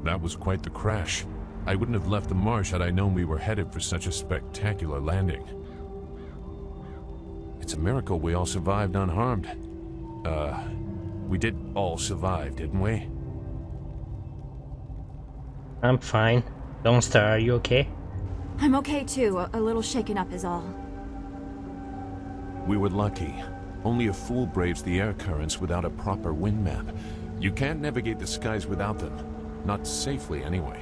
That was quite the crash. I wouldn't have left the marsh had I known we were headed for such a spectacular landing. It's a miracle we all survived unharmed. We did all survive, didn't we? I'm fine. Dawnstar, are you okay? I'm okay too, a little shaken up is all. We were lucky. Only a fool braves the air currents without a proper wind map. You can't navigate the skies without them. Not safely, anyway.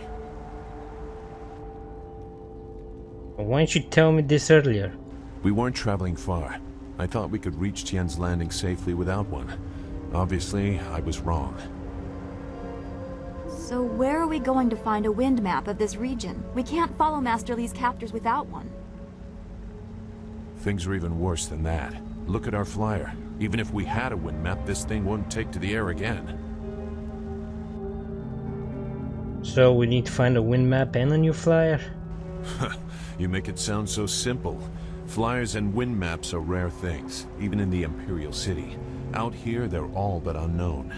Why didn't you tell me this earlier? We weren't traveling far. I thought we could reach Tien's Landing safely without one. Obviously, I was wrong. So where are we going to find a wind map of this region? We can't follow Master Li's captors without one. Things are even worse than that. Look at our flyer. Even if we had a wind map, this thing won't take to the air again. So we need to find a wind map and a new flyer? You make it sound so simple. Flyers and wind maps are rare things, even in the Imperial City. Out here, they're all but unknown.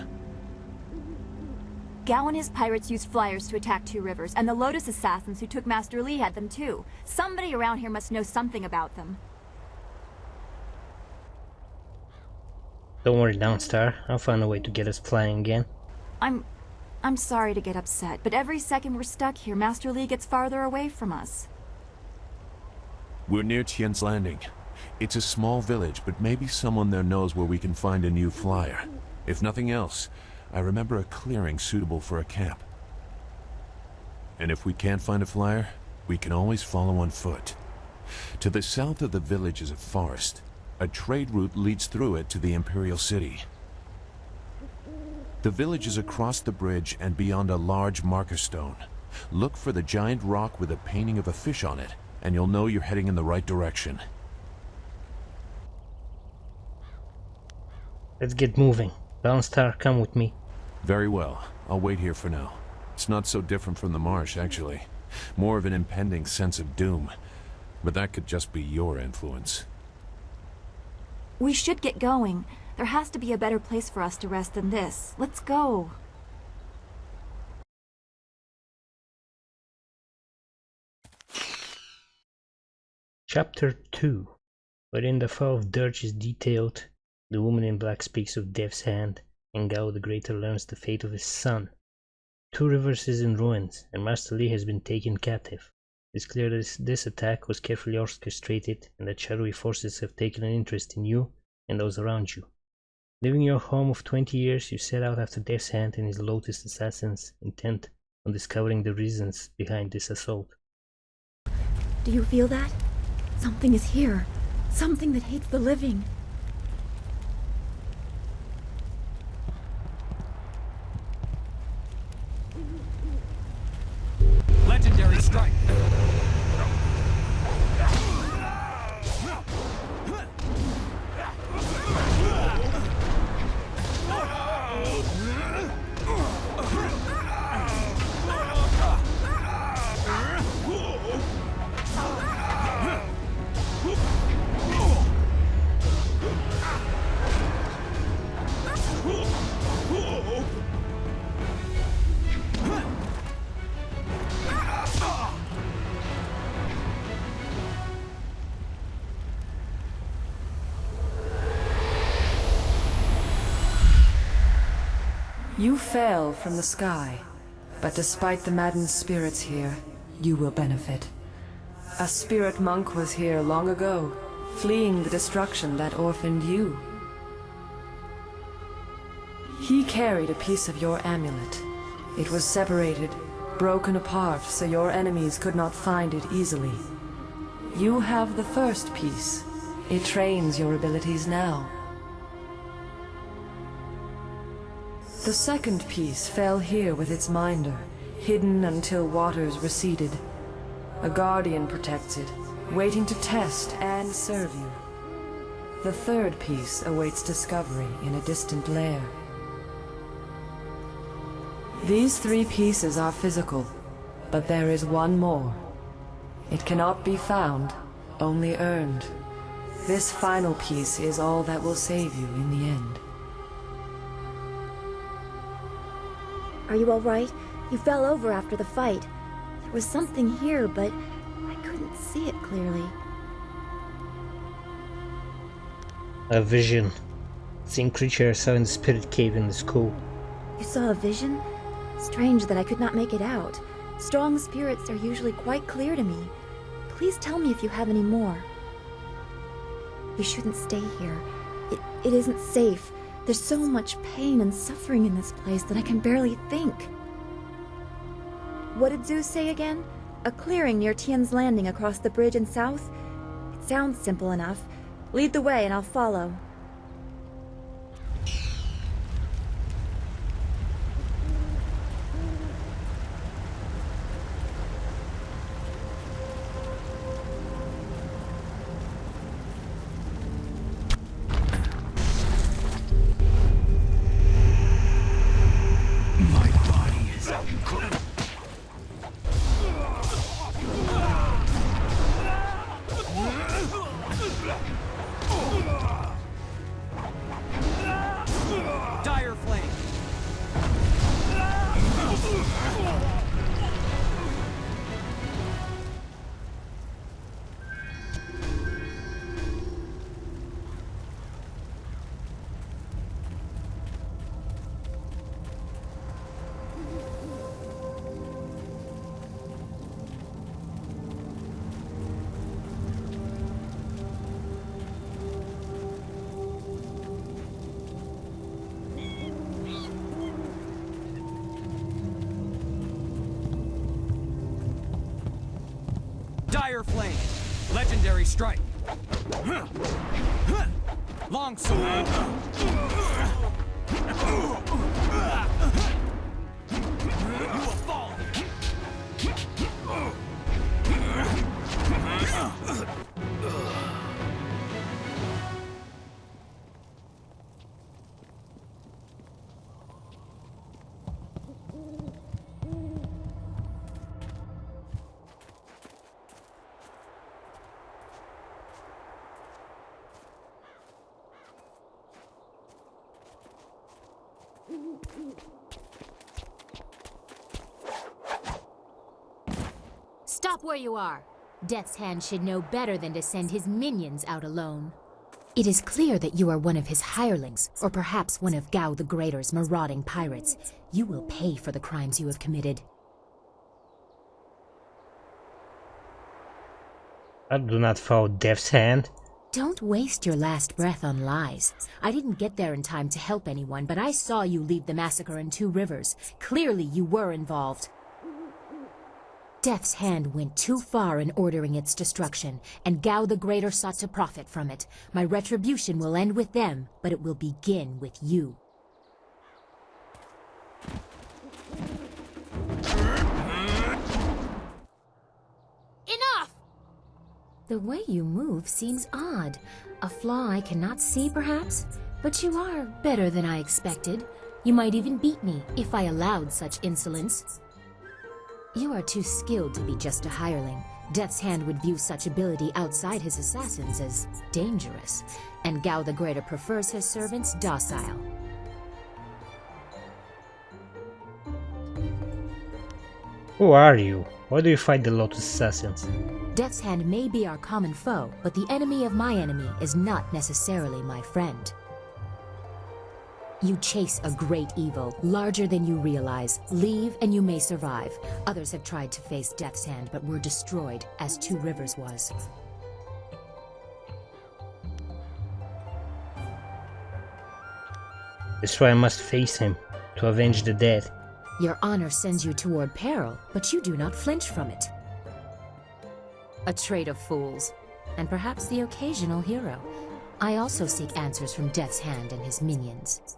Gao and his pirates used flyers to attack Two Rivers, and the Lotus assassins who took Master Li had them too. Somebody around here must know something about them. Don't worry, Dawnstar. I'll find a way to get us flying again. I'm sorry to get upset, but every second we're stuck here, Master Li gets farther away from us. We're near Tien's Landing. It's a small village, but maybe someone there knows where we can find a new flyer. If nothing else, I remember a clearing suitable for a camp. And if we can't find a flyer, we can always follow on foot. To the south of the village is a forest. A trade route leads through it to the Imperial City. The village is across the bridge and beyond a large marker stone. Look for the giant rock with a painting of a fish on it, and you'll know you're heading in the right direction. Let's get moving. Dawnstar, come with me. Very well. I'll wait here for now. It's not so different from the marsh, actually. More of an impending sense of doom. But that could just be your influence. We should get going. There has to be a better place for us to rest than this. Let's go. Chapter 2, wherein the fall of Dirge is detailed, the woman in black speaks of Death's Hand, and Gao the Greater learns the fate of his son. Two Rivers is in ruins, and Master Li has been taken captive. It's clear that this attack was carefully orchestrated, and that shadowy forces have taken an interest in you and those around you. Leaving your home of 20 years, you set out after Death's Hand and his Lotus assassins, intent on discovering the reasons behind this assault. Do you feel that? Something is here. Something that hates the living. Legendary strike. You fell from the sky, but despite the maddened spirits here, you will benefit. A spirit monk was here long ago, fleeing the destruction that orphaned you. He carried a piece of your amulet. It was separated, broken apart, so your enemies could not find it easily. You have the first piece. It trains your abilities now. The second piece fell here with its minder, hidden until waters receded. A guardian protects it, waiting to test and serve you. The third piece awaits discovery in a distant lair. These three pieces are physical, but there is one more. It cannot be found, only earned. This final piece is all that will save you in the end. Are you all right? You fell over after the fight. There was something here, but I couldn't see it clearly. A vision. Same creature I saw in the spirit cave in the school. You saw a vision? Strange that I could not make it out. Strong spirits are usually quite clear to me. Please tell me if you have any more. You shouldn't stay here. It isn't safe. There's so much pain and suffering in this place that I can barely think. What did Zeus say again? A clearing near Tian's Landing across the bridge in south? It sounds simple enough. Lead the way and I'll follow. Dire flame. Dire flame. Legendary strike. Long sword. You will fall. Stop where you are! Death's Hand should know better than to send his minions out alone. It is clear that you are one of his hirelings, or perhaps one of Gao the Greater's marauding pirates. You will pay for the crimes you have committed. I do not follow Death's Hand. Don't waste your last breath on lies. I didn't get there in time to help anyone, but I saw you lead the massacre in Two Rivers. Clearly you were involved. Death's Hand went too far in ordering its destruction, and Gao the Greater sought to profit from it. My retribution will end with them, but it will begin with you. Enough! The way you move seems odd. A flaw I cannot see, perhaps? But you are better than I expected. You might even beat me, if I allowed such insolence. You are too skilled to be just a hireling. Death's Hand would view such ability outside his assassins as dangerous, and Gao the Greater prefers his servants docile. Who are you? Why do you fight the Lotus Assassins? Death's Hand may be our common foe, but the enemy of my enemy is not necessarily my friend. You chase a great evil, larger than you realize. Leave and you may survive. Others have tried to face Death's Hand, but were destroyed, as Two Rivers was. That's why I must face him, to avenge the dead. Your honor sends you toward peril, but you do not flinch from it. A trait of fools, and perhaps the occasional hero. I also seek answers from Death's Hand and his minions.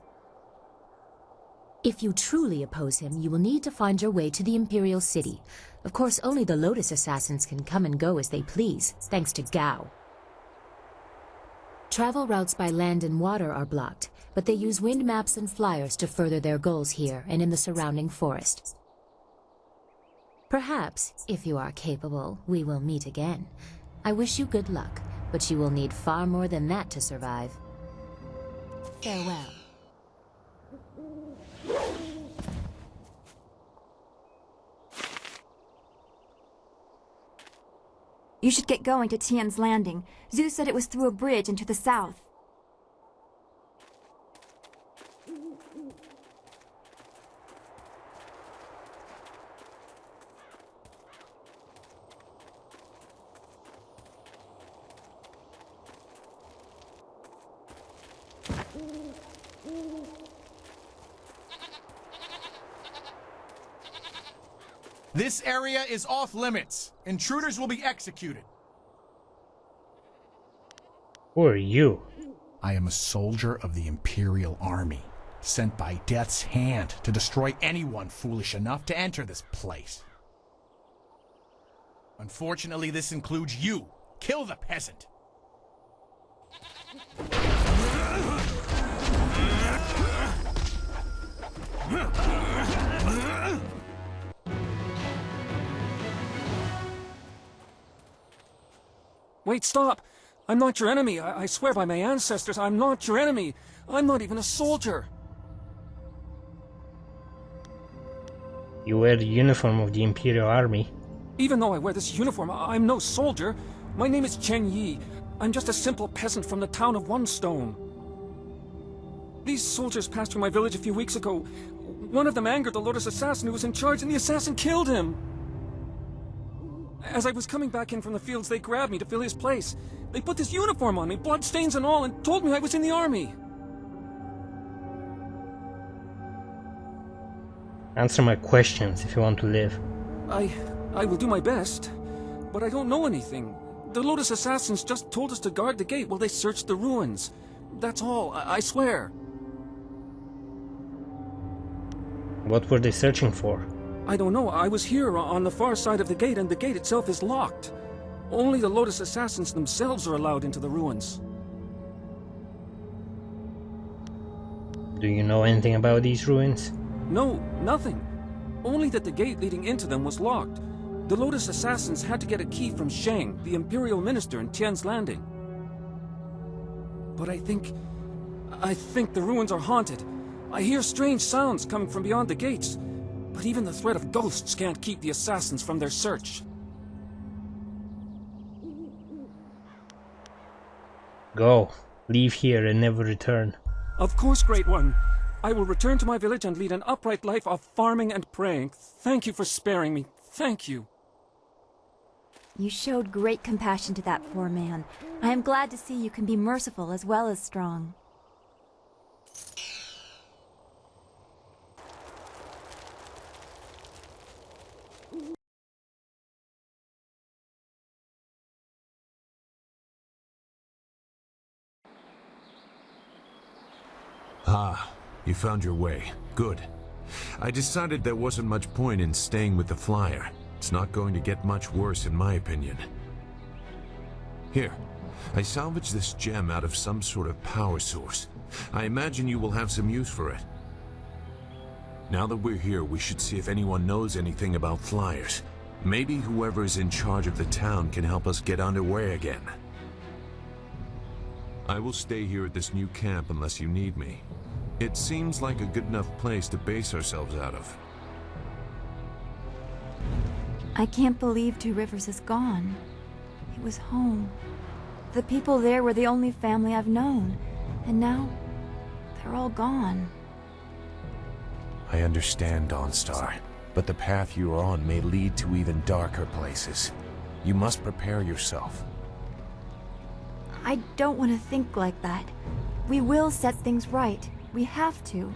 If you truly oppose him, you will need to find your way to the Imperial City. Of course, only the Lotus Assassins can come and go as they please, thanks to Gao. Travel routes by land and water are blocked, but they use wind maps and flyers to further their goals here and in the surrounding forest. Perhaps, if you are capable, we will meet again. I wish you good luck, but you will need far more than that to survive. Farewell. You should get going to Tian's Landing. Zeus said it was through a bridge into the south. This area is off limits. Intruders will be executed. Who are you? I am a soldier of the Imperial Army, sent by Death's Hand to destroy anyone foolish enough to enter this place. Unfortunately, this includes you. Kill the peasant. Wait, stop! I'm not your enemy. I swear by my ancestors, I'm not your enemy. I'm not even a soldier. You wear the uniform of the Imperial Army. Even though I wear this uniform, I'm no soldier. My name is Chen Yi. I'm just a simple peasant from the town of One Stone. These soldiers passed through my village a few weeks ago. One of them angered the Lotus assassin who was in charge, and the assassin killed him. As I was coming back in from the fields, they grabbed me to fill his place. They put this uniform on me, bloodstains and all, and told me I was in the army. Answer my questions if you want to live. I will do my best, but I don't know anything. The Lotus assassins just told us to guard the gate while they searched the ruins. That's all, I swear. What were they searching for? I don't know. I was here on the far side of the gate, and the gate itself is locked. Only the Lotus assassins themselves are allowed into the ruins. Do you know anything about these ruins? No, nothing. Only that the gate leading into them was locked. The Lotus assassins had to get a key from Shang, the Imperial Minister in Tian's Landing. But I think the ruins are haunted. I hear strange sounds coming from beyond the gates. But even the threat of ghosts can't keep the assassins from their search. Go. Leave here and never return. Of course, Great One. I will return to my village and lead an upright life of farming and praying. Thank you for sparing me. Thank you. You showed great compassion to that poor man. I am glad to see you can be merciful as well as strong. Ah, you found your way. Good. I decided there wasn't much point in staying with the flyer. It's not going to get much worse in my opinion. Here, I salvaged this gem out of some sort of power source. I imagine you will have some use for it. Now that we're here, we should see if anyone knows anything about flyers. Maybe whoever is in charge of the town can help us get underway again. I will stay here at this new camp unless you need me. It seems like a good enough place to base ourselves out of. I can't believe Two Rivers is gone. It was home. The people there were the only family I've known. And now, they're all gone. I understand, Dawnstar, but the path you are on may lead to even darker places. You must prepare yourself. I don't want to think like that. We will set things right. We have to.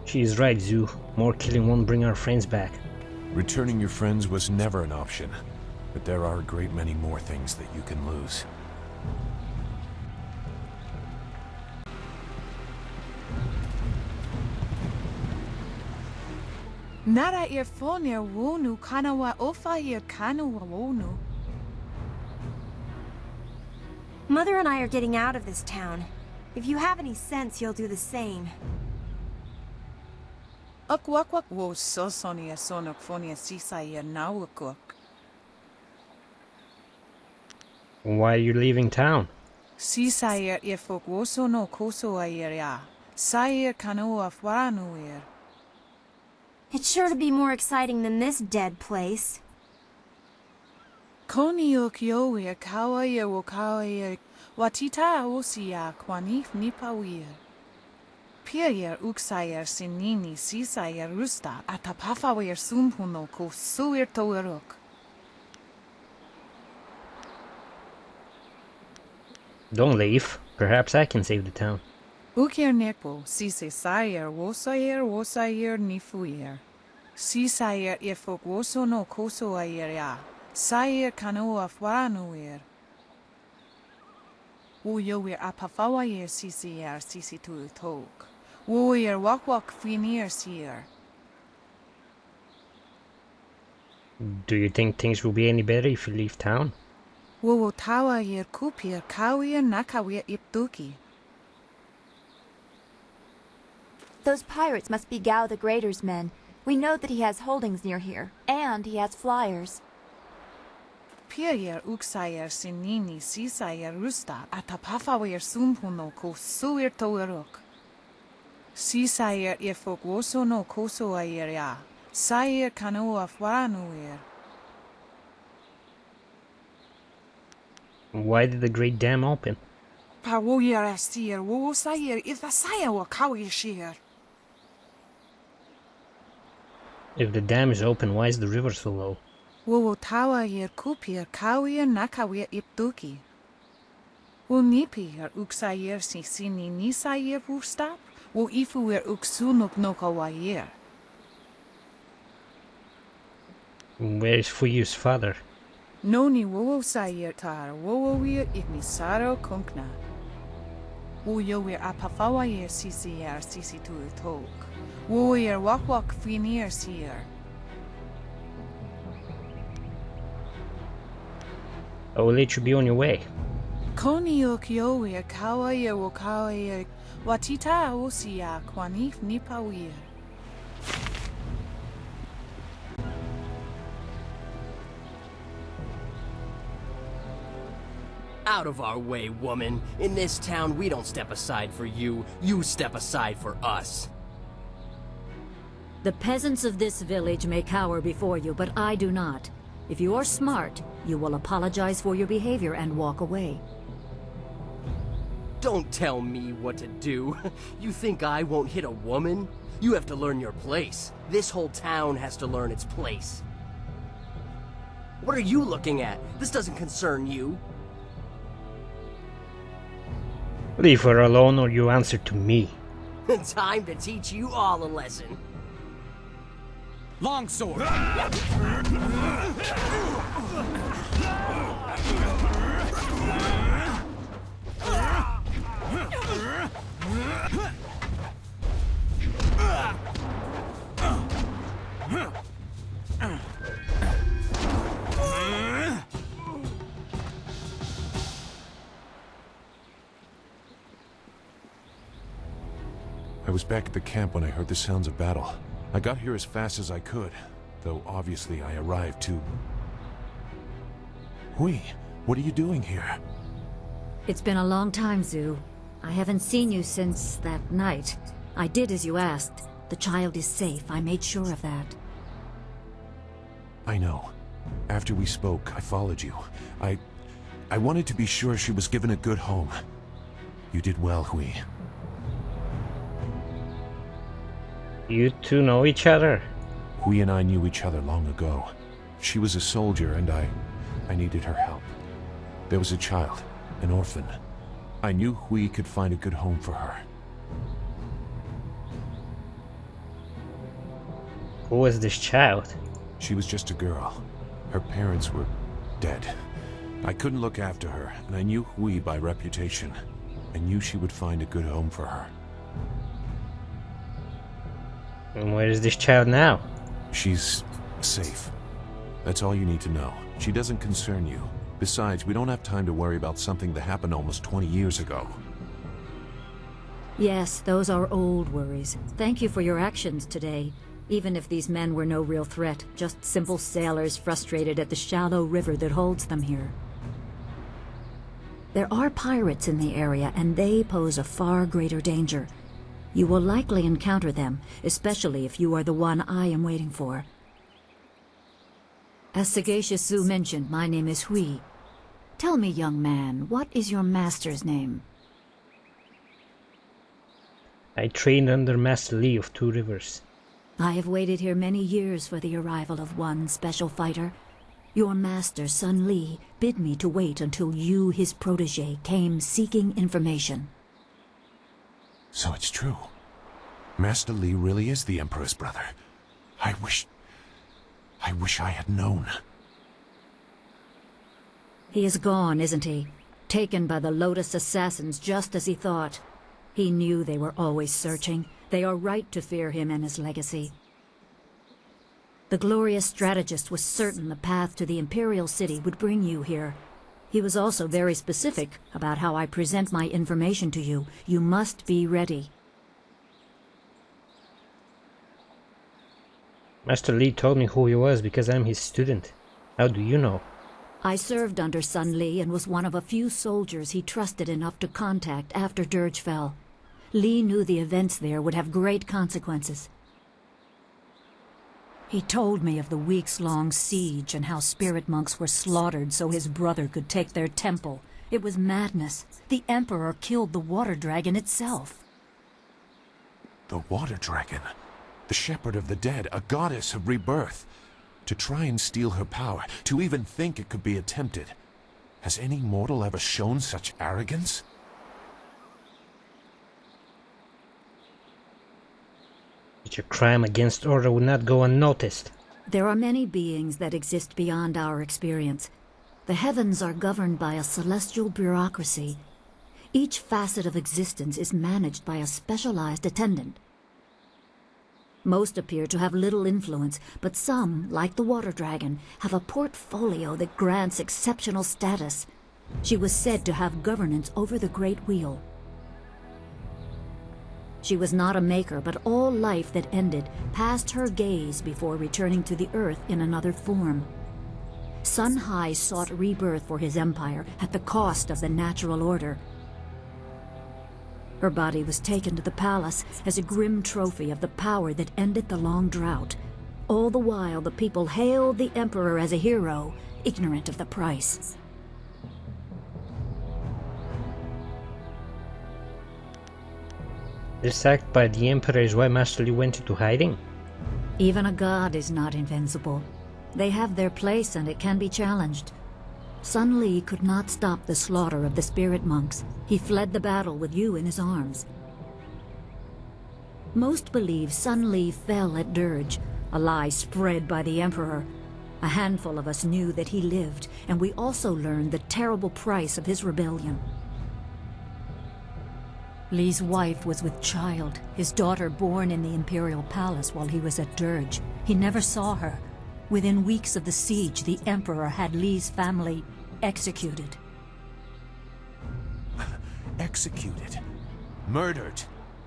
She is right, Zhu. More killing won't bring our friends back. Returning your friends was never an option, but there are a great many more things that you can lose. Nara irfonia wonu kanawa ofa ir kanawa wonu. Mother and I are getting out of this town. If you have any sense, you'll do the same. Akwakwak wo sosonia sonok fonia sisaya nawakok. Why are you leaving town? Sisaya irfok wo sono koso ayeria. Sayer kanoa fwanuir. It's sure to be more exciting than this dead place. Konio kiowe kawaye wo kawaye watita osia kwanif nipawir. Pier uksayer sinini sisayer rusta atapafawer sumpuno ko suir toerok. Don't leave. Perhaps I can save the town. Ukir nepo sise sayer wosayer nifuyer. Sisayer ifok woso no koso ayer ya. Sayer kanoa fwaranuer. Woyower apafawayer sisier sisi tu tok. Woyer wak finir sier. Do you think things will be any better if you leave town? Wowo tawa yer kupir kawier nakawier ipduki. Those pirates must be Gao the Greater's men. We know that he has holdings near here, and he has flyers. Pier uksayer sinini sisayer rusta atapafawer sumpuno ko suir toerok. Sisayer ifok woso no koso ayer ya. Sayer kanoa fwaranuer. Why did the Great Dam open? Pawoyer astir wo sayer ifasaya wa kawier sheer. If the dam is open, why is the river so low? Wowo tawa yer kupir kawier nakawier ipduki. Wo nipir uksayer sisini nisayer wustap. Wo ifuer uksunuk nokawayer. Where is Fuyu's father? Noni wowo sayer tar wowo wir ignisaro kunkna. Woyo wir apafawayer sisier sisi tu tok. Woyer wak finir sier. I will let you be on your way. Konio kiowe kawaye wo kawaye watita osia kwanif nipawir. Out of our way, woman. In this town, we don't step aside for you. You step aside for us. The peasants of this village may cower before you, but I do not. If you are smart, you will apologize for your behavior and walk away. Don't tell me what to do. You think I won't hit a woman? You have to learn your place. This whole town has to learn its place. What are you looking at? This doesn't concern you. Leave her alone or you answer to me. Time to teach you all a lesson. Longsword! I was back at the camp when I heard the sounds of battle. I got here as fast as I could, though obviously I arrived too. Hui, what are you doing here? It's been a long time, Zhu. I haven't seen you since that night. I did as you asked. The child is safe. I made sure of that. I know. After we spoke, I followed you. I wanted to be sure she was given a good home. You did well, Hui. You two know each other? Hui and I knew each other long ago. She was a soldier and I needed her help. There was a child, an orphan. I knew Hui could find a good home for her. Who was this child? She was just a girl. Her parents were dead. I couldn't look after her, and I knew Hui by reputation. I knew she would find a good home for her. And where is this child now? She's safe. That's all you need to know. She doesn't concern you. Besides, we don't have time to worry about something that happened almost 20 years ago. Yes, those are old worries. Thank you for your actions today. Even if these men were no real threat, just simple sailors frustrated at the shallow river that holds them here. There are pirates in the area, and they pose a far greater danger. You will likely encounter them, especially if you are the one I am waiting for. As Sagacious Zu mentioned, my name is Hui. Tell me, young man, what is your master's name? I trained under Master Li of Two Rivers. I have waited here many years for the arrival of one special fighter. Your master, Sun Li, bid me to wait until you, his protege, came seeking information. So it's true. Master Li really is the Emperor's brother. I wish I had known. He is gone, isn't he? Taken by the Lotus assassins just as he thought. He knew they were always searching. They are right to fear him and his legacy. The glorious strategist was certain the path to the Imperial City would bring you here. He was also very specific about how I present my information to you. You must be ready. Master Li told me who he was because I'm his student. How do you know? I served under Sun Li and was one of a few soldiers he trusted enough to contact after Dirge fell. Li knew the events there would have great consequences. He told me of the weeks-long siege and how spirit monks were slaughtered so his brother could take their temple. It was madness. The Emperor killed the water dragon itself. The water dragon? The shepherd of the dead, a goddess of rebirth. To try and steal her power, to even think it could be attempted. Has any mortal ever shown such arrogance? Such a crime against order would not go unnoticed. There are many beings that exist beyond our experience. The heavens are governed by a celestial bureaucracy. Each facet of existence is managed by a specialized attendant. Most appear to have little influence, but some, like the water dragon, have a portfolio that grants exceptional status. She was said to have governance over the Great Wheel. She was not a maker, but all life that ended passed her gaze before returning to the earth in another form. Sun Hai sought rebirth for his empire at the cost of the natural order. Her body was taken to the palace as a grim trophy of the power that ended the long drought. All the while, the people hailed the Emperor as a hero, ignorant of the price. This act by the Emperor is why Master Li went into hiding? Even a god is not invincible. They have their place and it can be challenged. Sun Li could not stop the slaughter of the spirit monks. He fled the battle with you in his arms. Most believe Sun Li fell at Dirge, a lie spread by the Emperor. A handful of us knew that he lived, and we also learned the terrible price of his rebellion. Li's wife was with child, his daughter born in the Imperial Palace while he was at Dirge. He never saw her. Within weeks of the siege, the Emperor had Li's family executed. Executed? Murdered?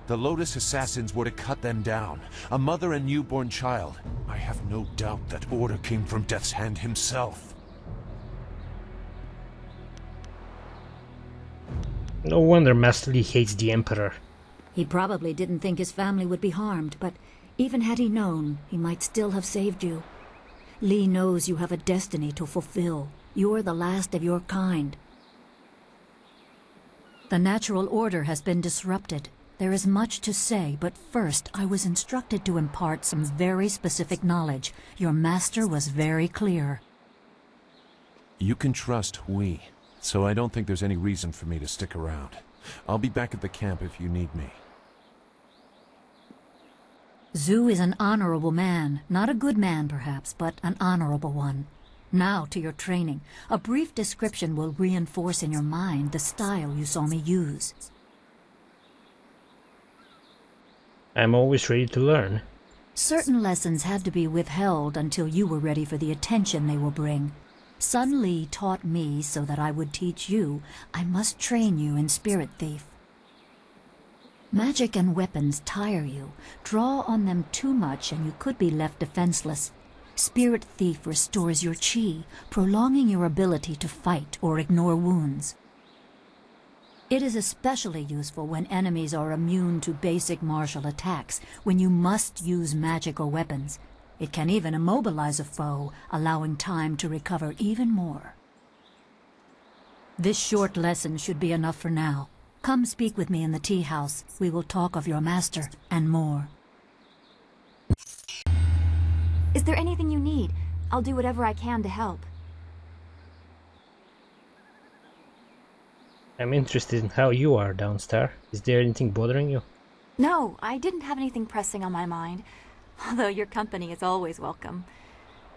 The Lotus assassins were to cut them down. A mother and newborn child. I have no doubt that order came from Death's Hand himself. No wonder Master Li hates the Emperor. He probably didn't think his family would be harmed, but even had he known, he might still have saved you. Li knows you have a destiny to fulfill. You're the last of your kind. The natural order has been disrupted. There is much to say, but first I was instructed to impart some very specific knowledge. Your master was very clear. You can trust Hui, so I don't think there's any reason for me to stick around. I'll be back at the camp if you need me. Zu is an honorable man. Not a good man, perhaps, but an honorable one. Now to your training. A brief description will reinforce in your mind the style you saw me use. I'm always ready to learn. Certain lessons had to be withheld until you were ready for the attention they will bring. Sun Li taught me so that I would teach you. I must train you in Spirit Thief. Magic and weapons tire you. Draw on them too much and you could be left defenseless. Spirit Thief restores your chi, prolonging your ability to fight or ignore wounds. It is especially useful when enemies are immune to basic martial attacks, when you must use magic or weapons. It can even immobilize a foe, allowing time to recover even more. This short lesson should be enough for now. Come speak with me in the tea house. We will talk of your master and more. Is there anything you need? I'll do whatever I can to help. I'm interested in how you are, Downstar. Is there anything bothering you? No, I didn't have anything pressing on my mind. Although your company is always welcome.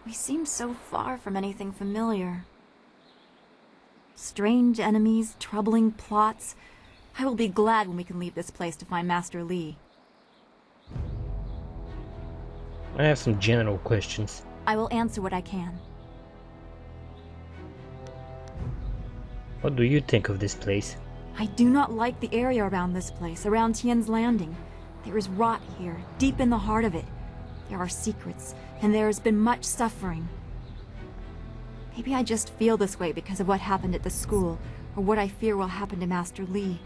We seem so far from anything familiar. Strange enemies, troubling plots. I will be glad when we can leave this place to find Master Li. I have some general questions. I will answer what I can. What do you think of this place? I do not like the area around this place, around Tien's Landing. There is rot here, deep in the heart of it. There are secrets, and there has been much suffering. Maybe I just feel this way because of what happened at the school, or what I fear will happen to Master Li.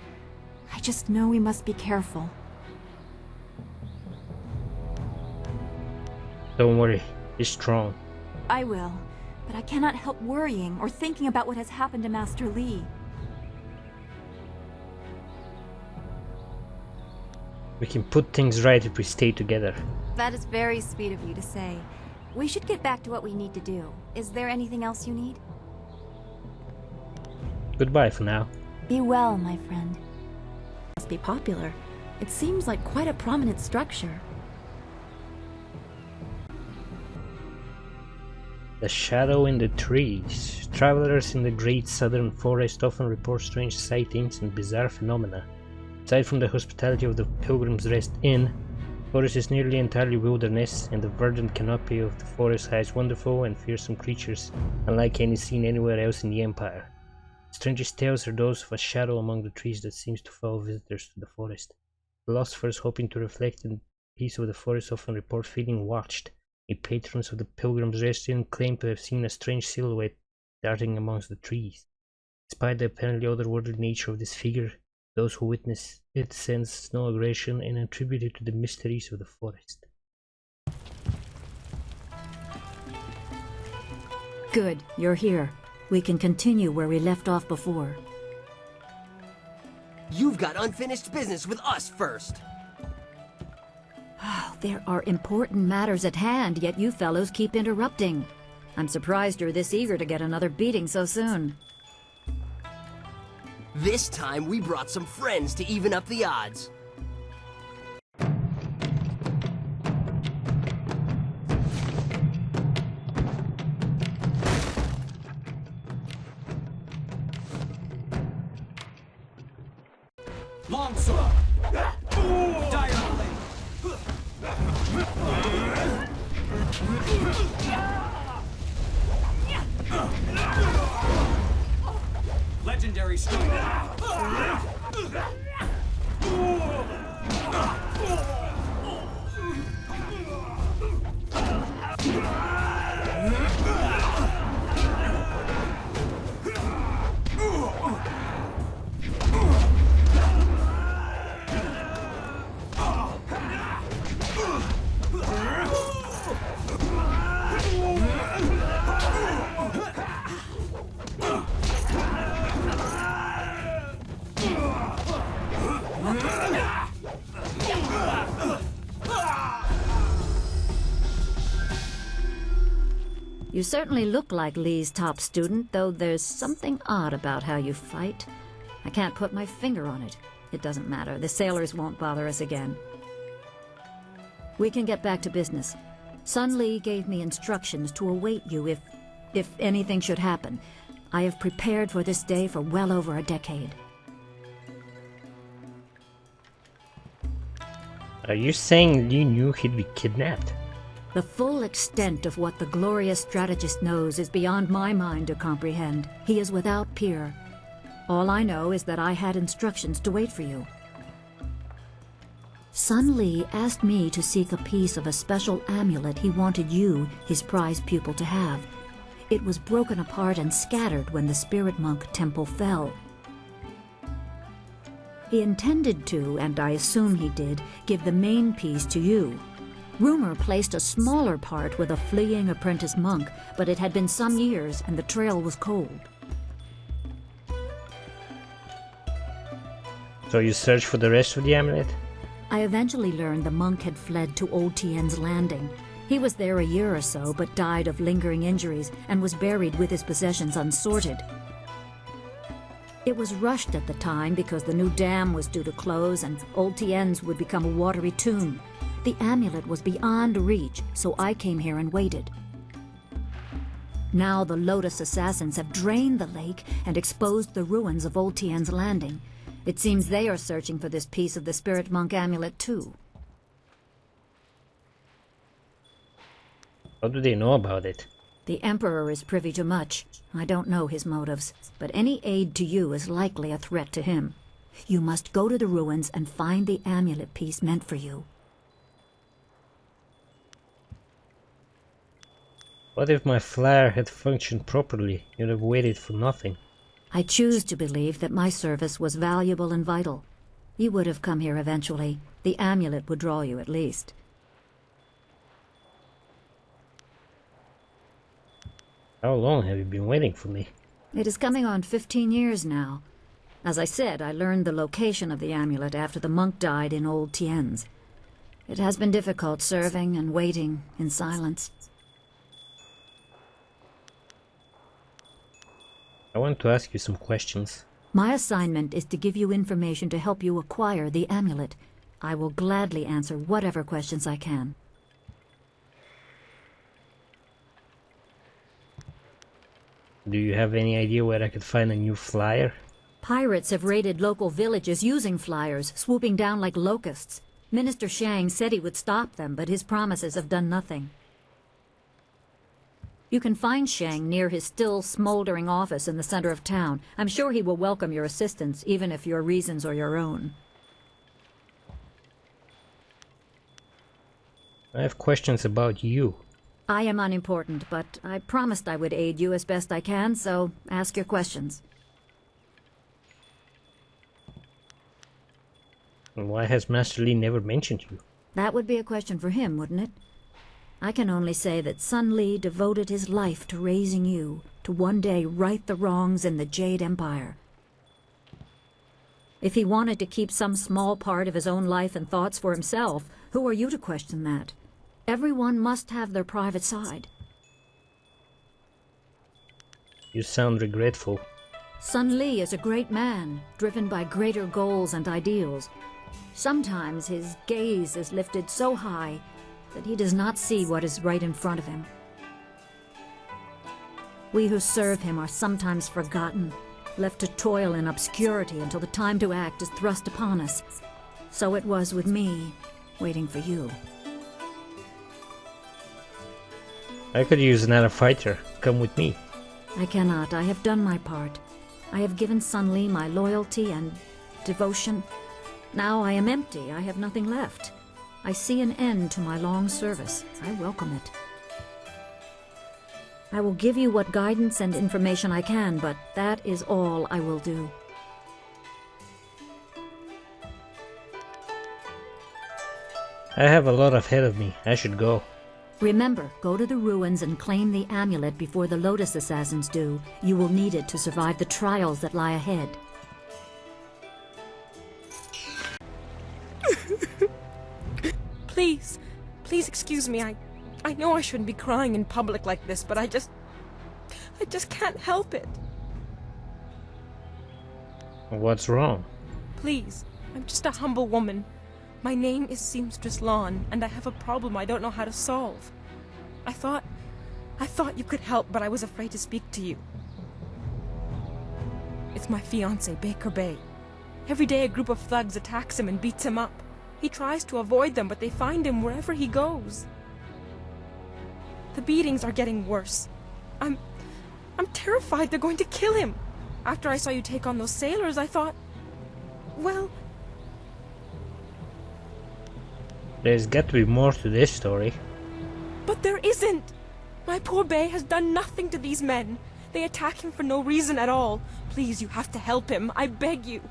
I just know we must be careful. Don't worry, be strong. I will, but I cannot help worrying or thinking about what has happened to Master Li. We can put things right if we stay together. That is very sweet of you to say. We should get back to what we need to do. Is there anything else you need? Goodbye for now. Be well, my friend. Must be popular. It seems like quite a prominent structure. The shadow in the trees. Travelers in the great southern forest often report strange sightings and bizarre phenomena. Aside from the hospitality of the Pilgrim's Rest Inn, the forest is nearly entirely wilderness, and the verdant canopy of the forest hides wonderful and fearsome creatures, unlike any seen anywhere else in the Empire. The strangest tales are those of a shadow among the trees that seems to follow visitors to the forest. Philosophers hoping to reflect in the peace of the forest often report feeling watched. The patrons of the Pilgrim's Rest Inn claim to have seen a strange silhouette darting amongst the trees. Despite the apparently otherworldly nature of this figure, those who witness it sense no aggression and attribute it to the mysteries of the forest. Good, you're here. We can continue where we left off before. You've got unfinished business with us first. There are important matters at hand, yet you fellows keep interrupting. I'm surprised you're this eager to get another beating so soon. This time we brought some friends to even up the odds. Longsword! Diagonally! Legendary strike! You certainly look like Lee's top student, though there's something odd about how you fight. I can't put my finger on it. It doesn't matter. The sailors won't bother us again. We can get back to business. Sun Li gave me instructions to await you if anything should happen. I have prepared for this day for well over a decade. Are you saying Li knew he'd be kidnapped? The full extent of what the glorious strategist knows is beyond my mind to comprehend. He is without peer. All I know is that I had instructions to wait for you. Sun Li asked me to seek a piece of a special amulet he wanted you, his prize pupil, to have. It was broken apart and scattered when the Spirit Monk Temple fell. He intended to, and I assume he did, give the main piece to you. Rumor placed a smaller part with a fleeing apprentice monk, but it had been some years and the trail was cold. So you search for the rest of the amulet? I eventually learned the monk had fled to Old Tien's Landing. He was there a year or so, but died of lingering injuries and was buried with his possessions unsorted. It was rushed at the time because the new dam was due to close and Old Tien's would become a watery tomb. The amulet was beyond reach, so I came here and waited. Now the Lotus assassins have drained the lake and exposed the ruins of Old Tien's Landing. It seems they are searching for this piece of the Spirit Monk amulet too. How do they know about it? The Emperor is privy to much. I don't know his motives, but any aid to you is likely a threat to him. You must go to the ruins and find the amulet piece meant for you. What if my flyer had functioned properly? You'd have waited for nothing. I choose to believe that my service was valuable and vital. You would have come here eventually. The amulet would draw you at least. How long have you been waiting for me? It is coming on 15 years now. As I said, I learned the location of the amulet after the monk died in Old Tien's. It has been difficult serving and waiting in silence. I want to ask you some questions. My assignment is to give you information to help you acquire the amulet. I will gladly answer whatever questions I can. Do you have any idea where I could find a new flyer? Pirates have raided local villages using flyers, swooping down like locusts. Minister Shang said he would stop them, but his promises have done nothing. You can find Shang near his still smoldering office in the center of town. I'm sure he will welcome your assistance, even if your reasons are your own. I have questions about you. I am unimportant, but I promised I would aid you as best I can, so ask your questions. Why has Master Li never mentioned you? That would be a question for him, wouldn't it? I can only say that Sun Li devoted his life to raising you, to one day right the wrongs in the Jade Empire. If he wanted to keep some small part of his own life and thoughts for himself, who are you to question that? Everyone must have their private side. You sound regretful. Sun Li is a great man, driven by greater goals and ideals. Sometimes his gaze is lifted so high that he does not see what is right in front of him. We who serve him are sometimes forgotten, left to toil in obscurity until the time to act is thrust upon us. So it was with me, waiting for you. I could use another fighter. Come with me. I cannot. I have done my part. I have given Sun Li my loyalty and devotion. Now I am empty. I have nothing left. I see an end to my long service. I welcome it. I will give you what guidance and information I can, but that is all I will do. I have a lot ahead of me. I should go. Remember, go to the ruins and claim the amulet before the Lotus assassins do. You will need it to survive the trials that lie ahead. Please excuse me. I know I shouldn't be crying in public like this, but I just can't help it. What's wrong? Please, I'm just a humble woman. My name is Seamstress Lawn, and I have a problem I don't know how to solve. I thought you could help, but I was afraid to speak to you. It's my fiancé, Baker Bay. Every day a group of thugs attacks him and beats him up. He tries to avoid them, but they find him wherever he goes. The beatings are getting worse. I'm terrified they're going to kill him. After I saw you take on those sailors, I thought, well... There's got to be more to this story. But there isn't! My poor Bay has done nothing to these men. They attack him for no reason at all. Please, you have to help him. I beg you.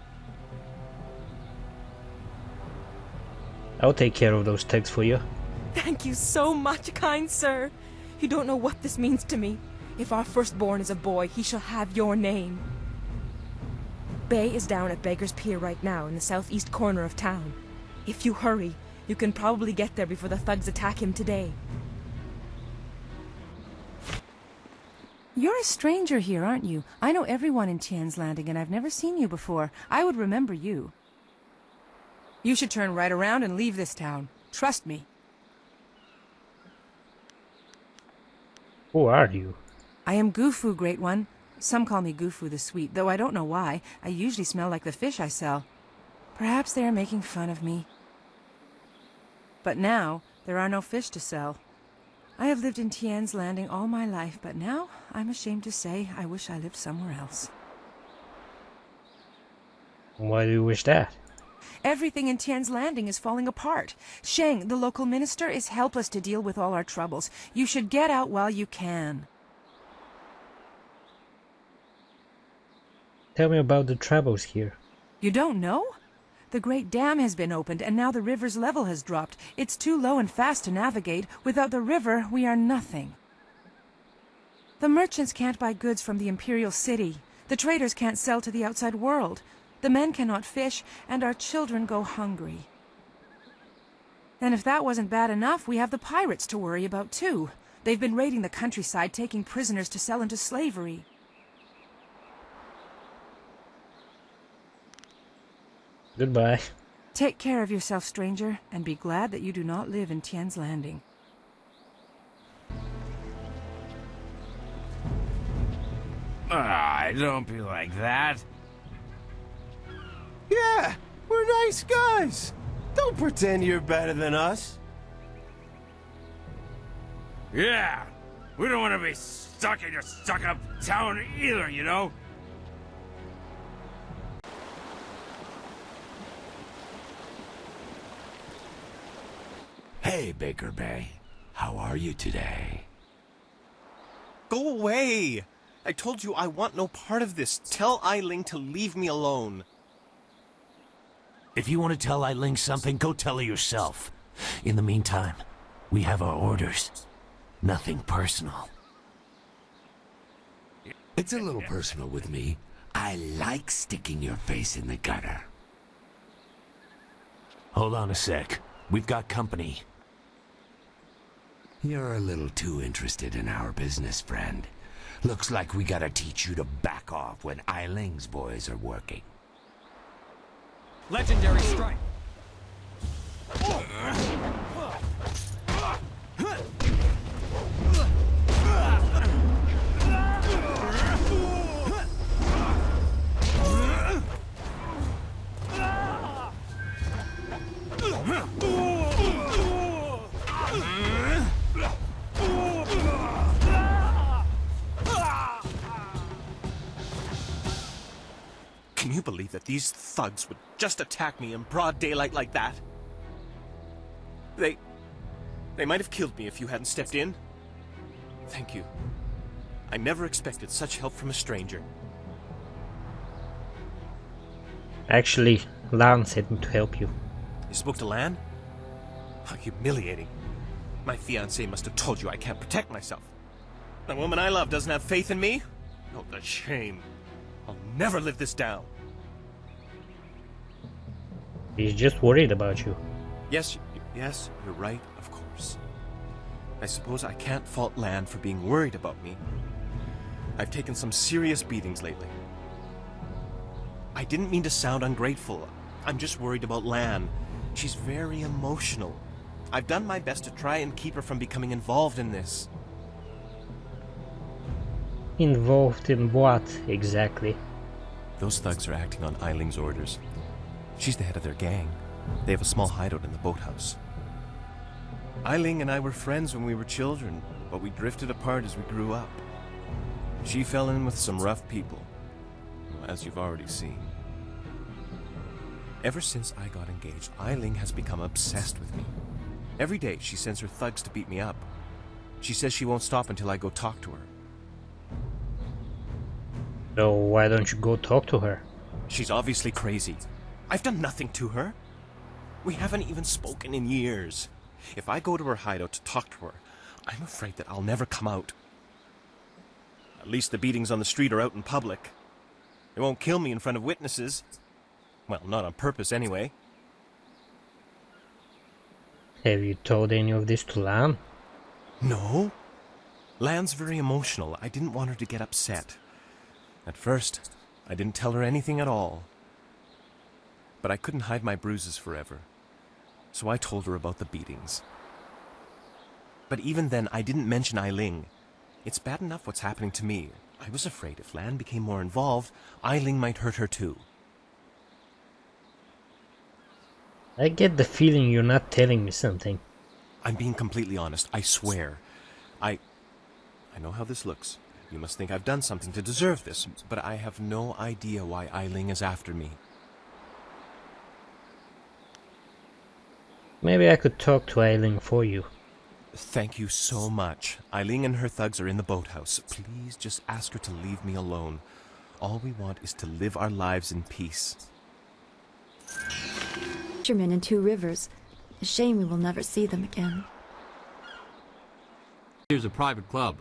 I'll take care of those thugs for you. Thank you so much, kind sir. You don't know what this means to me. If our firstborn is a boy, he shall have your name. Bay is down at Beggar's Pier right now in the southeast corner of town. If you hurry, you can probably get there before the thugs attack him today. You're a stranger here, aren't you? I know everyone in Tien's Landing, and I've never seen you before. I would remember you. You should turn right around and leave this town. Trust me. Who are you? I am Gufu, Great One. Some call me Gufu the Sweet, though I don't know why. I usually smell like the fish I sell. Perhaps they are making fun of me. But now, there are no fish to sell. I have lived in Tien's Landing all my life, but now, I'm ashamed to say, I wish I lived somewhere else. Why do you wish that? Everything in Tien's Landing is falling apart. Sheng, the local minister, is helpless to deal with all our troubles. You should get out while you can. Tell me about the troubles here. You don't know? The Great Dam has been opened, and now the river's level has dropped. It's too low and fast to navigate. Without the river, we are nothing. The merchants can't buy goods from the Imperial City. The traders can't sell to the outside world. The men cannot fish, and our children go hungry. And if that wasn't bad enough, we have the pirates to worry about too. They've been raiding the countryside, taking prisoners to sell into slavery. Goodbye. Take care of yourself, stranger, and be glad that you do not live in Tien's Landing. Don't be like that. Yeah, we're nice guys. Don't pretend you're better than us. Yeah, we don't want to be stuck in your stuck-up town either, you know? Hey, Baker Bay. How are you today? Go away! I told you I want no part of this. Tell Eiling to leave me alone. If you want to tell Eiling something, go tell her yourself. In the meantime, we have our orders. Nothing personal. It's a little personal with me. I like sticking your face in the gutter. Hold on a sec. We've got company. You're a little too interested in our business, friend. Looks like we gotta teach you to back off when Eiling's boys are working. Legendary strike. Can you believe that these thugs would just attack me in broad daylight like that? They might have killed me if you hadn't stepped in. Thank you. I never expected such help from a stranger. Actually, Lan said to help you. You spoke to Lan? How humiliating. My fiancé must have told you I can't protect myself. The woman I love doesn't have faith in me? Oh, the shame. I'll never live this down. He's just worried about you. Yes, you're right, of course. I suppose I can't fault Lan for being worried about me. I've taken some serious beatings lately. I didn't mean to sound ungrateful. I'm just worried about Lan. She's very emotional. I've done my best to try and keep her from becoming involved in this. Involved in what, exactly? Those thugs are acting on Eiling's orders. She's the head of their gang. They have a small hideout in the boathouse. Eiling and I were friends when we were children, but we drifted apart as we grew up. She fell in with some rough people, as you've already seen. Ever since I got engaged, Eiling has become obsessed with me. Every day she sends her thugs to beat me up. She says she won't stop until I go talk to her. So why don't you go talk to her? She's obviously crazy. I've done nothing to her. We haven't even spoken in years. If I go to her hideout to talk to her, I'm afraid that I'll never come out. At least the beatings on the street are out in public. They won't kill me in front of witnesses. Well, not on purpose anyway. Have you told any of this to Lan? No. Lan's very emotional. I didn't want her to get upset. At first, I didn't tell her anything at all. But I couldn't hide my bruises forever. So I told her about the beatings. But even then, I didn't mention Ailing. It's bad enough what's happening to me. I was afraid if Lan became more involved, Ailing might hurt her too. I get the feeling you're not telling me something. I'm being completely honest, I swear. I know how this looks. You must think I've done something to deserve this, but I have no idea why Ailing is after me. Maybe I could talk to Ailing for you. Thank you so much. Ailing and her thugs are in the boathouse. Please just ask her to leave me alone. All we want is to live our lives in peace. Fishermen in Two Rivers. A shame we will never see them again. Here's a private club.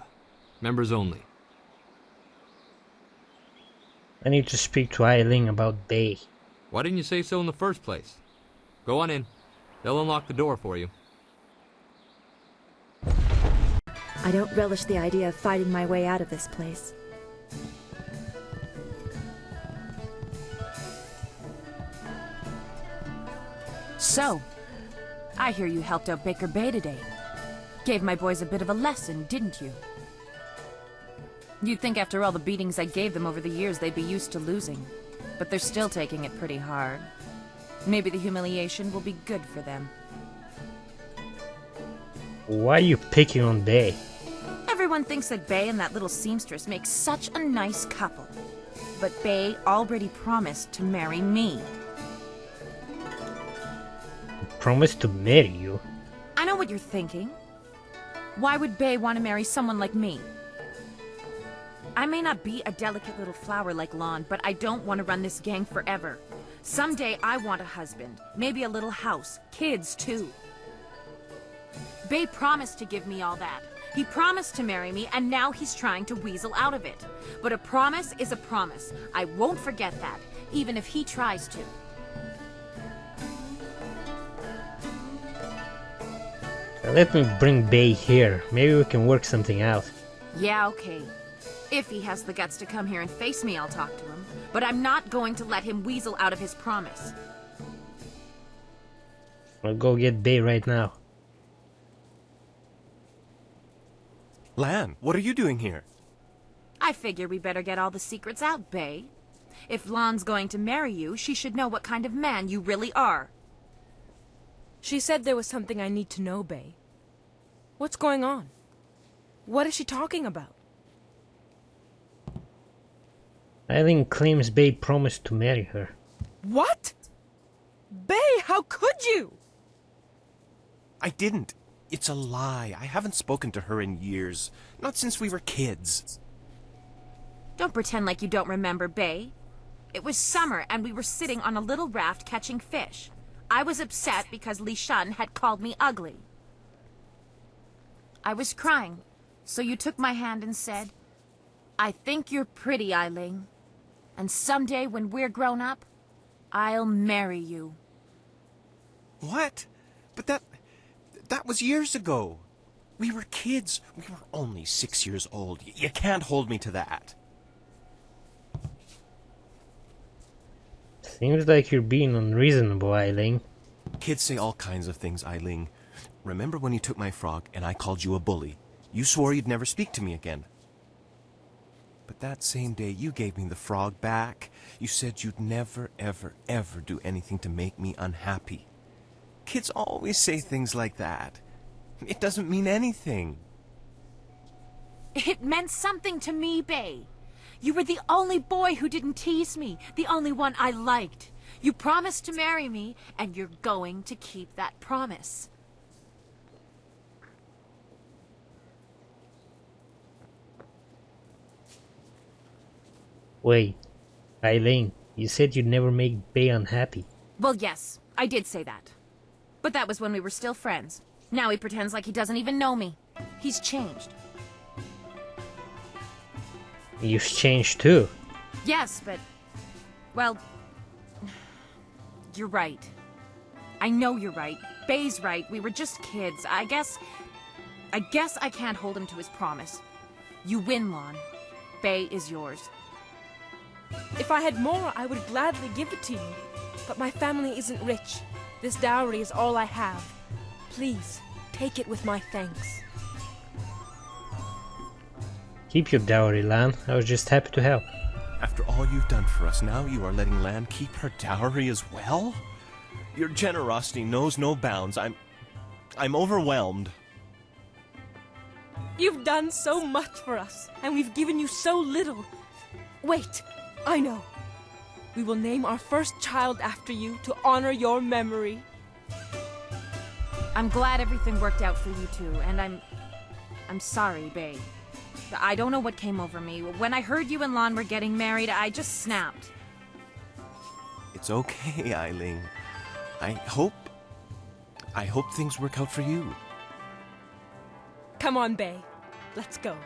Members only. I need to speak to Ailing about Bay. Why didn't you say so in the first place? Go on in. They'll unlock the door for you. I don't relish the idea of fighting my way out of this place. So, I hear you helped out Baker Bay today. Gave my boys a bit of a lesson, didn't you? You'd think after all the beatings I gave them over the years they'd be used to losing. But they're still taking it pretty hard. Maybe the humiliation will be good for them. Why are you picking on Bay? Everyone thinks that Bay and that little seamstress make such a nice couple. But Bay already promised to marry me. Promised to marry you? I know what you're thinking. Why would Bay want to marry someone like me? I may not be a delicate little flower like Lon, but I don't want to run this gang forever. Someday I want a husband, maybe a little house, kids too. Bay promised to give me all that. He promised to marry me, and now he's trying to weasel out of it. But a promise is a promise. I won't forget that, even if he tries to. Let me bring Bay here. Maybe we can work something out. Yeah, okay. If he has the guts to come here and face me, I'll talk to him. But I'm not going to let him weasel out of his promise. I'll go get Bay right now. Lan, what are you doing here? I figure we better get all the secrets out, Bay. If Lan's going to marry you, she should know what kind of man you really are. She said there was something I need to know, Bay. What's going on? What is she talking about? Ailing claims Bay promised to marry her. What? Bay, how could you? I didn't. It's a lie. I haven't spoken to her in years. Not since we were kids. Don't pretend like you don't remember, Bay. It was summer and we were sitting on a little raft catching fish. I was upset because Li Shan had called me ugly. I was crying, so you took my hand and said, "I think you're pretty, Ailing. And someday when we're grown up, I'll marry you." What? But that was years ago. We were kids. We were only 6 years old. You can't hold me to that. Seems like you're being unreasonable, Ailing. Kids say all kinds of things, Ailing. Remember when you took my frog and I called you a bully? You swore you'd never speak to me again. But that same day you gave me the frog back. You said you'd never, ever, ever do anything to make me unhappy. Kids always say things like that. It doesn't mean anything. It meant something to me, Bay. You were the only boy who didn't tease me, the only one I liked. You promised to marry me, and you're going to keep that promise. Wait, Ailing, you said you'd never make Bay unhappy. Well, yes, I did say that. But that was when we were still friends. Now he pretends like he doesn't even know me. He's changed. You've changed too. Yes, but... well... you're right. I know you're right. Bay's right. We were just kids. I guess I can't hold him to his promise. You win, Lon. Bay is yours. If I had more, I would gladly give it to you. But my family isn't rich. This dowry is all I have. Please, take it with my thanks. Keep your dowry, Lan. I was just happy to help. After all you've done for us, now you are letting Lan keep her dowry as well? Your generosity knows no bounds. I'm overwhelmed. You've done so much for us, and we've given you so little. Wait, I know. We will name our first child after you to honor your memory. I'm glad everything worked out for you two, and I'm sorry, Bay. I don't know what came over me. When I heard you and Lon were getting married, I just snapped. It's okay, Eileen. I hope things work out for you. Come on, Bay. Let's go.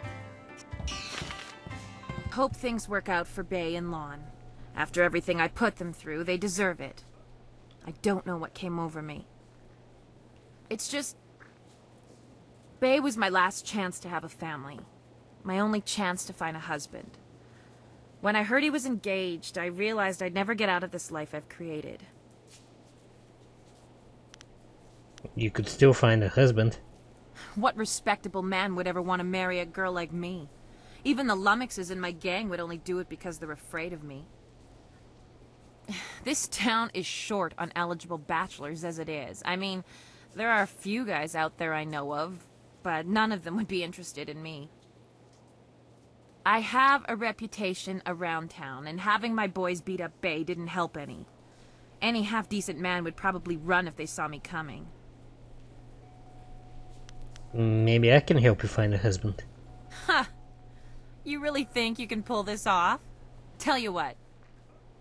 Hope things work out for Bay and Lon. After everything I put them through, they deserve it. I don't know what came over me. It's just... Bay was my last chance to have a family. My only chance to find a husband. When I heard he was engaged, I realized I'd never get out of this life I've created. You could still find a husband. What respectable man would ever want to marry a girl like me? Even the lummoxes in my gang would only do it because they're afraid of me. This town is short on eligible bachelors as it is. I mean, there are a few guys out there I know of, but none of them would be interested in me. I have a reputation around town, and having my boys beat up Bay didn't help any. Any half-decent man would probably run if they saw me coming. Maybe I can help you find a husband. Ha! You really think you can pull this off? Tell you what.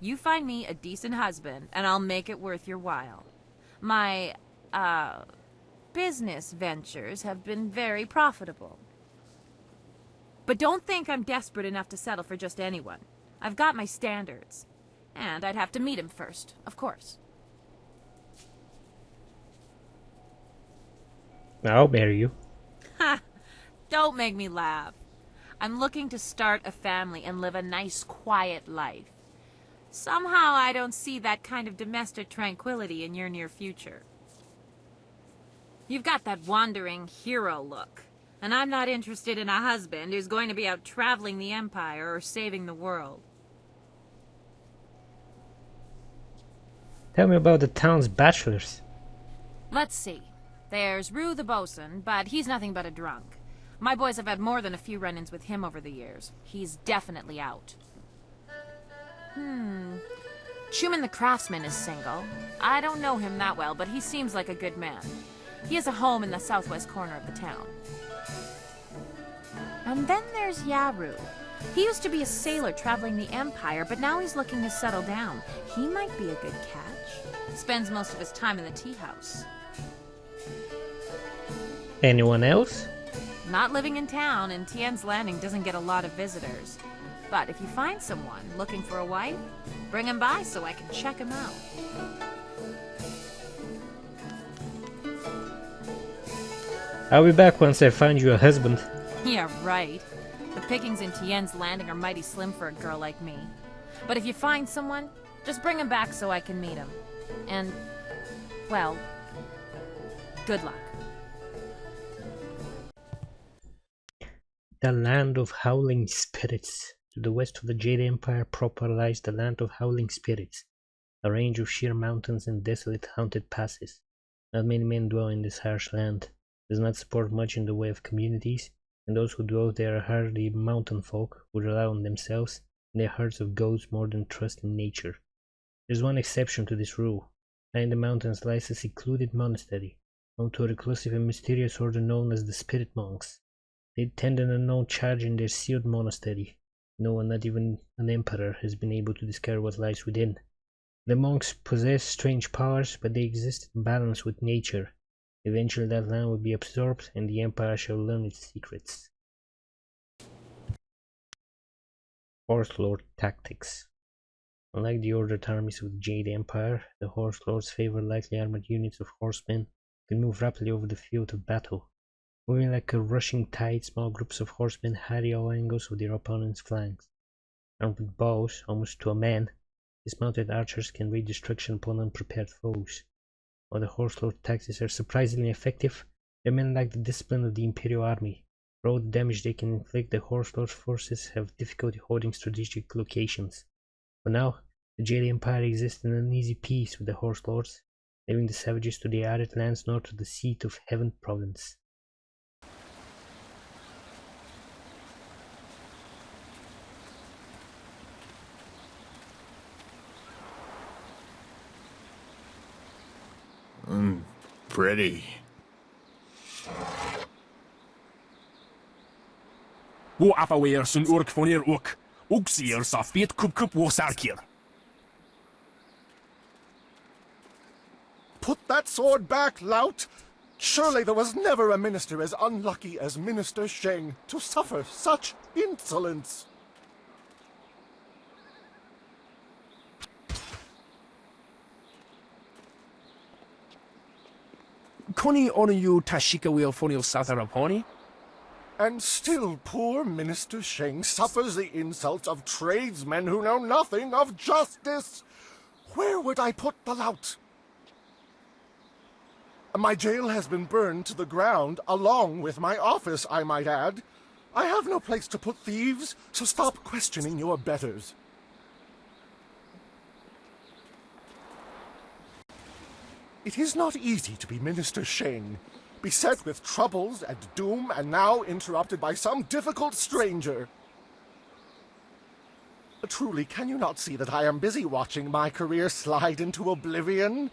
You find me a decent husband, and I'll make it worth your while. My, business ventures have been very profitable. But don't think I'm desperate enough to settle for just anyone. I've got my standards. And I'd have to meet him first, of course. I'll marry you. Ha! Don't make me laugh. I'm looking to start a family and live a nice, quiet life. Somehow I don't see that kind of domestic tranquility in your near future. You've got that wandering hero look. And I'm not interested in a husband who's going to be out traveling the Empire or saving the world. Tell me about the town's bachelors. Let's see. There's Rue the bosun, but he's nothing but a drunk. My boys have had more than a few run-ins with him over the years. He's definitely out. Schumann the craftsman is single. I don't know him that well, but he seems like a good man. He has a home in the southwest corner of the town. And then there's Yaru. He used to be a sailor traveling the Empire, but now he's looking to settle down. He might be a good catch. Spends most of his time in the tea house. Anyone else? Not living in town, and Tien's Landing doesn't get a lot of visitors. But if you find someone looking for a wife, bring him by so I can check him out. I'll be back once I find you a husband. Yeah, right. The pickings in Tien's Landing are mighty slim for a girl like me. But if you find someone, just bring him back so I can meet him. And, well, good luck. The Land of Howling Spirits. To the west of the Jade Empire proper lies the Land of Howling Spirits, a range of sheer mountains and desolate haunted passes. Not many men dwell in this harsh land. It does not support much in the way of communities, and those who dwell there are hardly mountain folk who rely on themselves and their herds of goats more than trust in nature. There is one exception to this rule. High in the mountains lies a secluded monastery, home to a reclusive and mysterious order known as the Spirit Monks. They tend an unknown charge in their sealed monastery. No one, not even an emperor, has been able to discover what lies within. The monks possess strange powers, but they exist in balance with nature. Eventually that land will be absorbed and the Empire shall learn its secrets. Horse Lord Tactics. Unlike the ordered armies of the Jade Empire, the Horse Lords favor lightly armored units of horsemen who can move rapidly over the field of battle. Moving like a rushing tide, small groups of horsemen harry all angles of their opponent's flanks. Armed with bows, almost to a man, dismounted archers can wreak destruction upon unprepared foes. While the Horse Lord tactics are surprisingly effective, their men lack the discipline of the Imperial Army. For all the damage they can inflict, the Horse Lord forces have difficulty holding strategic locations. For now, the Jade Empire exists in uneasy peace with the Horse Lords, leaving the savages to the arid lands north of the seat of Heaven province. Pretty. Wo affaweer sun urk vonir ook. Ook sier sa feet kup wo sarkir. Put that sword back, lout! Surely there was never a minister as unlucky as Minister Sheng to suffer such insolence. Koni onu you tashika wheel fonil sataraponi? And still poor Minister Sheng suffers the insults of tradesmen who know nothing of justice. Where would I put the lout? My jail has been burned to the ground, along with my office, I might add. I have no place to put thieves, so stop questioning your betters. It is not easy to be Minister Sheng, beset with troubles and doom, and now interrupted by some difficult stranger. Truly, can you not see that I am busy watching my career slide into oblivion?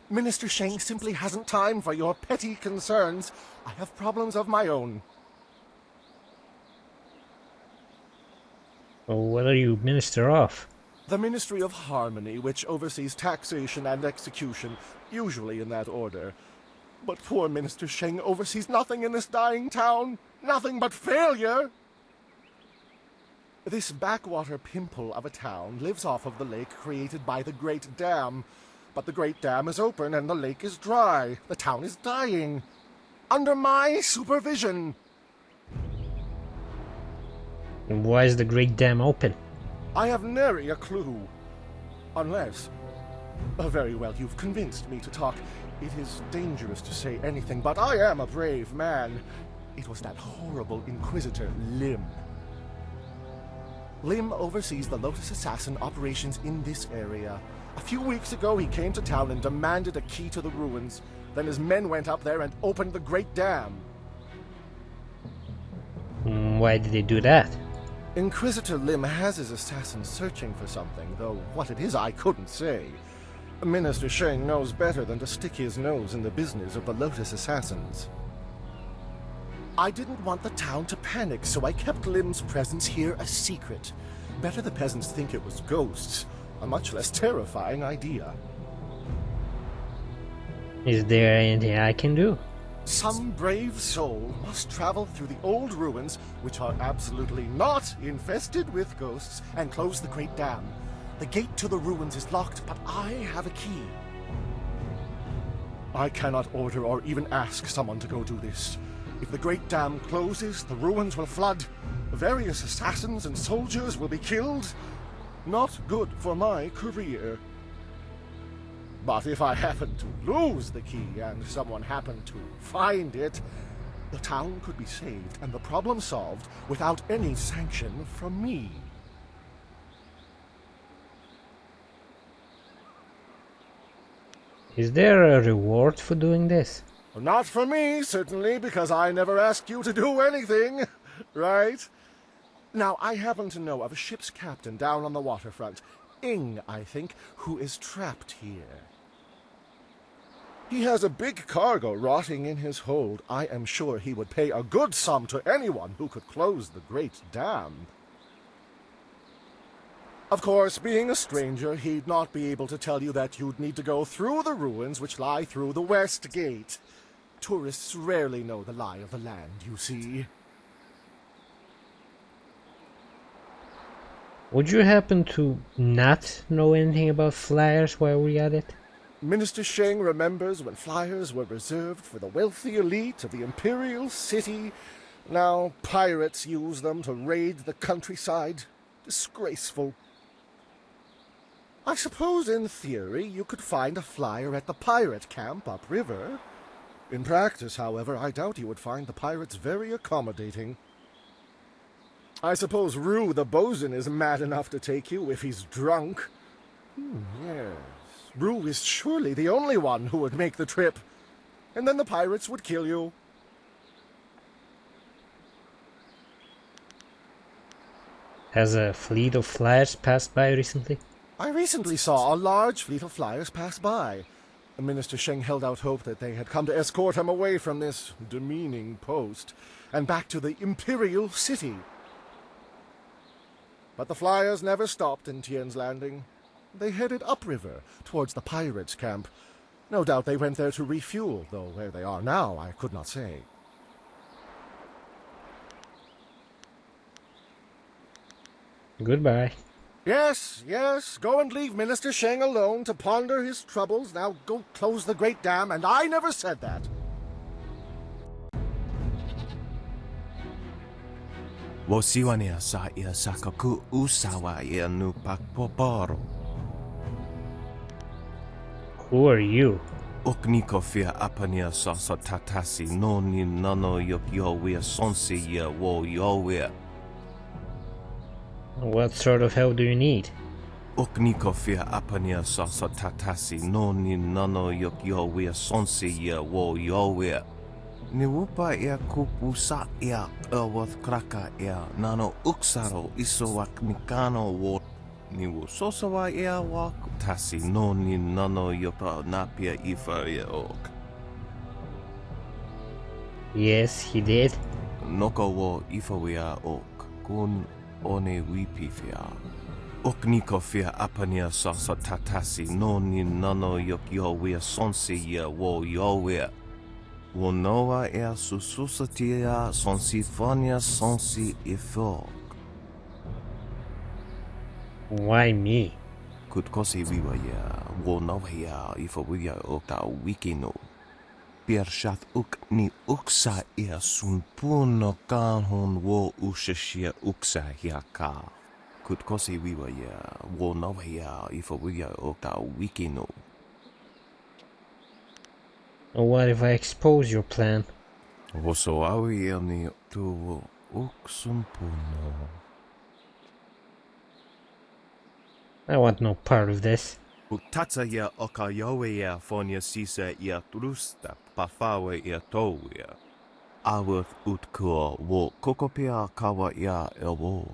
Minister Sheng simply hasn't time for your petty concerns. I have problems of my own. Well, what are you Minister of? The Ministry of Harmony, which oversees taxation and execution, usually in that order. But poor Minister Sheng oversees nothing in this dying town. Nothing but failure. This backwater pimple of a town lives off of the lake created by the Great Dam. But the Great Dam is open and the lake is dry. The town is dying. Under my supervision. And why is the Great Dam open? I have nary a clue. Unless... very well, you've convinced me to talk. It is dangerous to say anything, but I am a brave man. It was that horrible Inquisitor, Lim. Lim oversees the Lotus Assassin operations in this area. A few weeks ago, he came to town and demanded a key to the ruins. Then his men went up there and opened the Great Dam. Why did they do that? Inquisitor Lim has his assassins searching for something, though what it is I couldn't say. Minister Sheng knows better than to stick his nose in the business of the Lotus Assassins. I didn't want the town to panic, so I kept Lim's presence here a secret. Better the peasants think it was ghosts. A much less terrifying idea. Is there anything I can do? Some brave soul must travel through the old ruins, which are absolutely not infested with ghosts, and close the Great Dam. The gate to the ruins is locked, but I have a key. I cannot order or even ask someone to go do this. If the Great Dam closes, the ruins will flood. Various assassins and soldiers will be killed. Not good for my career. But if I happen to lose the key and someone happened to find it, the town could be saved and the problem solved without any sanction from me. Is there a reward for doing this? Not for me, certainly, because I never asked you to do anything, right? Now, I happen to know of a ship's captain down on the waterfront, Ing, I think, who is trapped here. He has a big cargo rotting in his hold. I am sure he would pay a good sum to anyone who could close the Great Dam. Of course, being a stranger, he'd not be able to tell you that you'd need to go through the ruins which lie through the West Gate. tourists rarely know the lie of the land, you see. Would you happen to not know anything about flyers while we're at it? Minister Sheng remembers when flyers were reserved for the wealthy elite of the Imperial City. Now pirates use them to raid the countryside. Disgraceful. I suppose in theory you could find a flyer at the pirate camp upriver. In practice, however, I doubt you would find the pirates very accommodating. I suppose Rue the bosun is mad enough to take you if he's drunk. Yes. Rue is surely the only one who would make the trip. And then the pirates would kill you. Has a fleet of flyers passed by recently? I recently saw a large fleet of flyers pass by. Minister Sheng held out hope that they had come to escort him away from this demeaning post and back to the Imperial City. But the flyers never stopped in Tien's Landing. They headed upriver towards the pirates' camp. No doubt they went there to refuel, though where they are now I could not say. Goodbye. Yes, yes, go and leave Minister Sheng alone to ponder his troubles. Now go close the great dam, and I never said that. Wosiwania sa ia sakaku usawa ia nu pakpoporo. Who are you? Okniko fia apania sasa tatasi no ni nano yo wea sonsi ia wo yo wea. What sort of help do you need? Okniko fia apania sasa tatasi no ni nano yo wea sonsi ia wo yo wea. Ni wupa ia kupu sa ia ewath kraka ia nano uksaro isowak mikano wo ni wu sosawa ia wak tasi no ni nano yopa napia ifa ia ok. Yes, he did. Noko wo ifa wea ok kun one wipifia. Okniko fia apania sasa tatasi no ni nano yo wea sonsi ia wo yo wea. Wonoa ea sususatia sonsifonia sonsi ifok. Why me? Kutkosi wiwa ya wonoa ya ifawia okta wikino. Piershat uk ni uksa ea sunpuno kanhon wo ushashia uksa hiaka. Kutkosi wiwa ya wonoa ya ifawia okta wikino. What if I expose your plan? Voso awi ni tu uksumpuno. I want no part of this. Utatsa ya okayowe ya fonia sisa ya trusta pafawe ya towia. Awth utkuo wo kokopia kawa ya elwo.